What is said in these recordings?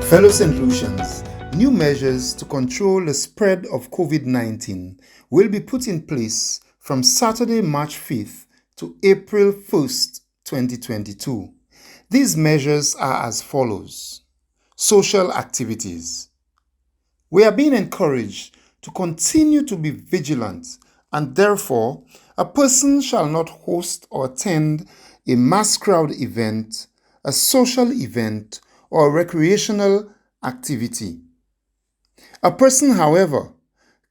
Fellow St. Lucians, new measures to control the spread of COVID-19 will be put in place from Saturday, March 5th to April 1st, 2022. These measures are as follows. Social activities. We are being encouraged to continue to be vigilant, and therefore, a person shall not host or attend a mass crowd event, a social event, or recreational activity. A person, however,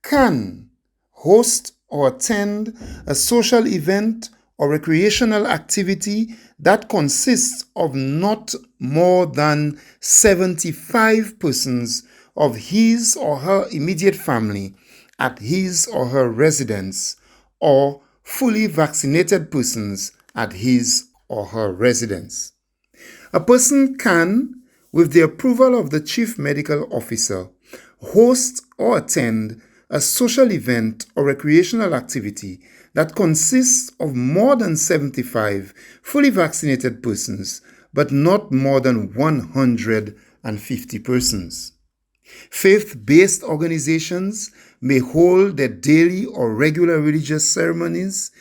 can host or attend a social event or recreational activity that consists of not more than 75 persons of his or her immediate family at his or her residence, or fully vaccinated persons at his or her residence. A person can, with the approval of the Chief Medical Officer, host or attend a social event or recreational activity that consists of more than 75 fully vaccinated persons, but not more than 150 persons. Faith-based organizations may hold their daily or regular religious ceremonies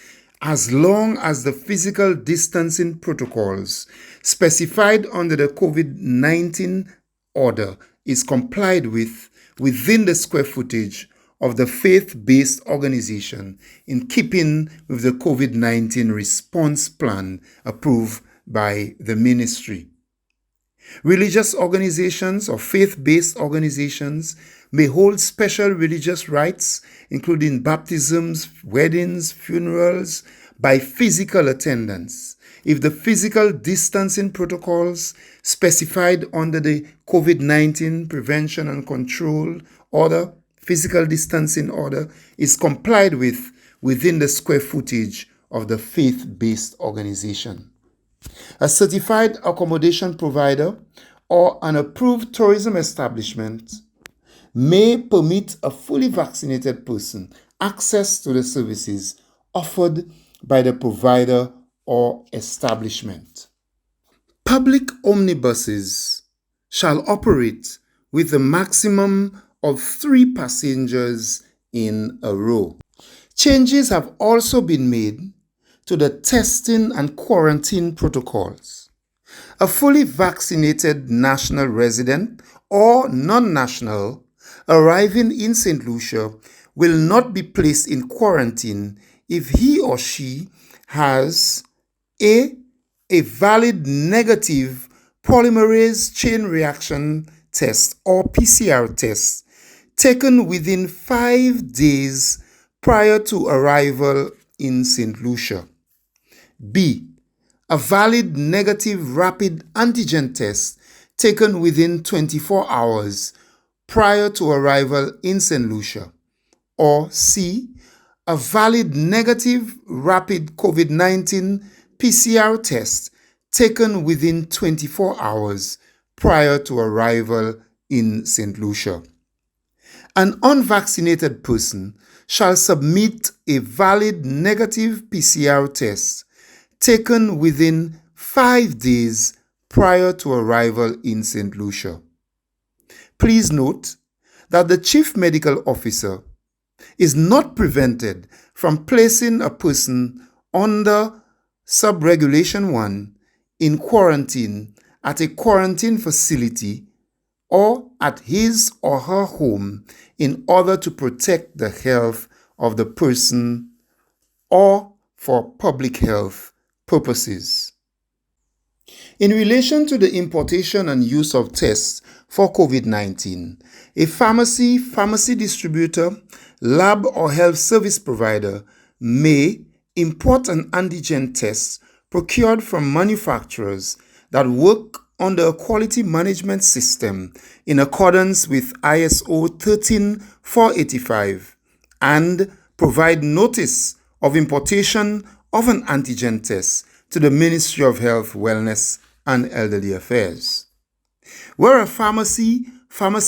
as long as the physical distancing protocols specified under the COVID-19 order is complied with within the square footage of the faith-based organization, in keeping with the COVID-19 response plan approved by the ministry. Religious organizations or faith-based organizations may hold special religious rites, including baptisms, weddings, funerals, by physical attendance, if the physical distancing protocols specified under the COVID-19 Prevention and Control Order, physical distancing order, is complied with within the square footage of the faith-based organization. A certified accommodation provider or an approved tourism establishment may permit a fully vaccinated person access to the services offered by the provider or establishment. Public omnibuses shall operate with a maximum of 3 passengers in a row. Changes have also been made to the testing and quarantine protocols. A fully vaccinated national resident or non-national arriving in St. Lucia will not be placed in quarantine if he or she has a valid negative polymerase chain reaction test or PCR test taken within 5 days prior to arrival in St. Lucia. B. A valid negative rapid antigen test taken within 24 hours prior to arrival in St. Lucia. Or C. A valid negative rapid COVID-19 PCR test taken within 24 hours prior to arrival in St. Lucia. An unvaccinated person shall submit a valid negative PCR test taken within 5 days prior to arrival in St. Lucia. Please note that the Chief Medical Officer is not prevented from placing a person under Subregulation 1 in quarantine at a quarantine facility or at his or her home in order to protect the health of the person or for public health purposes. In relation to the importation and use of tests for COVID-19, a pharmacy distributor, lab or health service provider may import an antigen test procured from manufacturers that work under a quality management system in accordance with ISO 13485 and provide notice of importation of an antigen test to the Ministry of Health, Wellness and Elderly Affairs. Where a pharmacy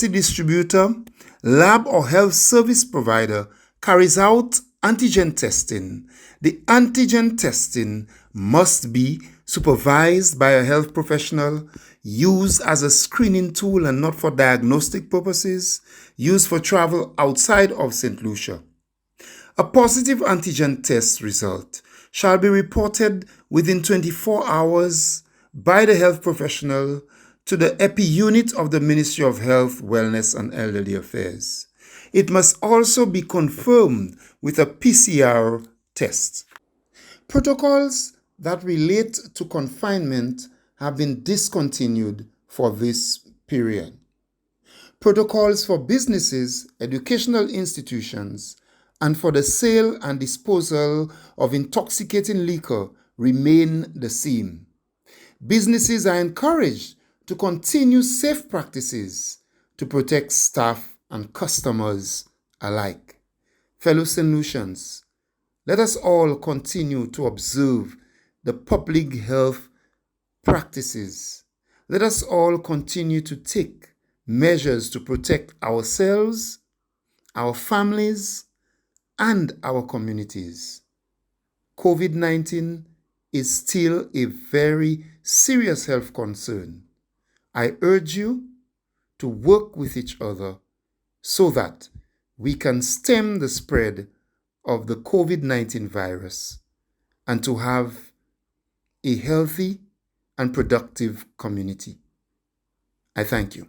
distributor, lab or health service provider carries out antigen testing, the antigen testing must be supervised by a health professional, used as a screening tool and not for diagnostic purposes, used for travel outside of St. Lucia. A positive antigen test result shall be reported within 24 hours by the health professional to the EPI unit of the Ministry of Health, Wellness and Elderly Affairs. It must also be confirmed with a PCR test. Protocols that relate to confinement have been discontinued for this period. Protocols for businesses, educational institutions, and for the sale and disposal of intoxicating liquor remain the same. Businesses are encouraged to continue safe practices to protect staff and customers alike. Fellow St. Lucians, let us all continue to observe the public health practices. Let us all continue to take measures to protect ourselves, our families, and our communities. COVID-19 is still a very serious health concern. I urge you to work with each other so that we can stem the spread of the COVID-19 virus and to have a healthy and productive community. I thank you.